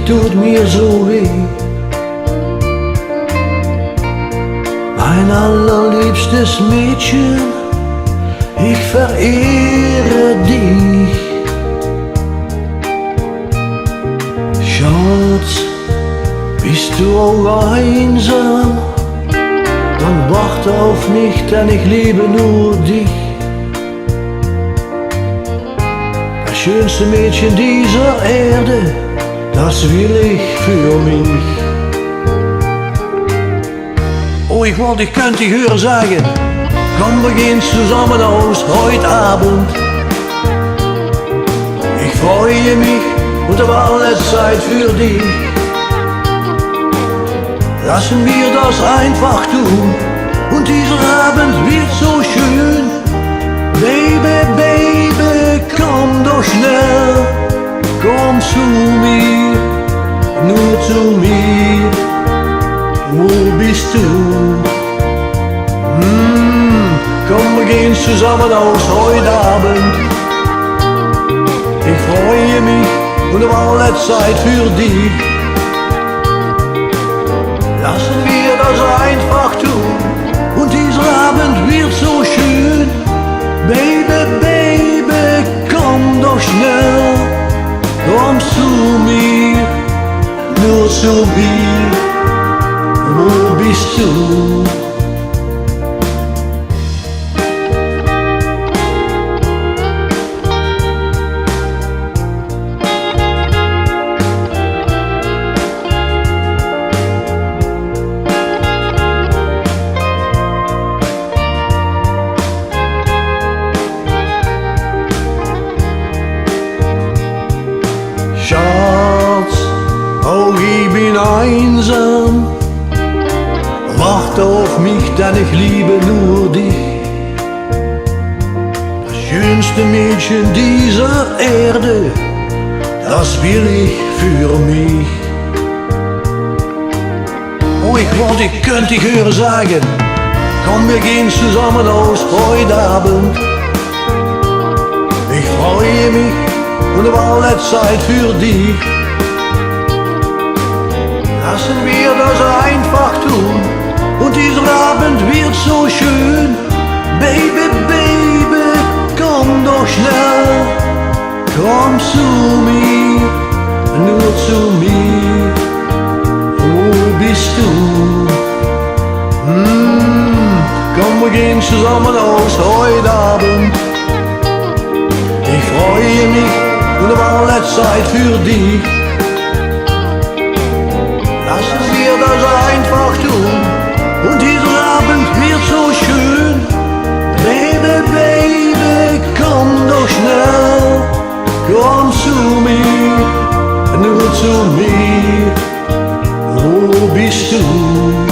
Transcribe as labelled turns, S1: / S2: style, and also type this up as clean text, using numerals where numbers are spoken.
S1: tut mir so weh. Mein allerliebstes Mädchen, ich verehre dich. Schatz, bist du auch einsam? Dann warte auf mich, denn ich liebe nur dich. Das schönste Mädchen dieser Erde, das will ich für mich. Oh, ich wollte, ich könnte dich hören sagen, komm, wir gehen zusammen aus heute Abend. Ich freue mich und habe alle Zeit für dich. Lassen wir das einfach tun und dieser Abend wird so schön. Baby, Baby, komm doch schnell, komm zu mir, nur zu mir. Wo bist du? Komm, wir gehen zusammen aus heute Abend. Ich freue mich und habe alle Zeit für dich. Lassen wir das einfach tun und dieser Abend wird so schön. Baby, Baby, komm doch schnell, komm zu mir, nur zu mir. Wo bist du? Schatz, oh, ich bin einsam. Warte auf mich, denn ich liebe nur dich. Das schönste Mädchen dieser Erde, das will ich für mich. Oh, ich wollte, ich könnte dich hören sagen, komm, wir gehen zusammen aus heute Abend. Ich freue mich und habe alle Zeit für dich. Lassen wir das einfach tun und dieser Abend wird so schön. Baby, Baby, komm doch schnell, komm zu mir, nur zu mir. Wo bist du? Komm, wir gehen zusammen aus heute Abend. Ich freue mich und habe alle Zeit für dich. Lassen wir das einfach tun und dieser Abend wird so schön. Baby, Baby, komm doch schnell, komm zu mir, nur zu mir. Wo bist du?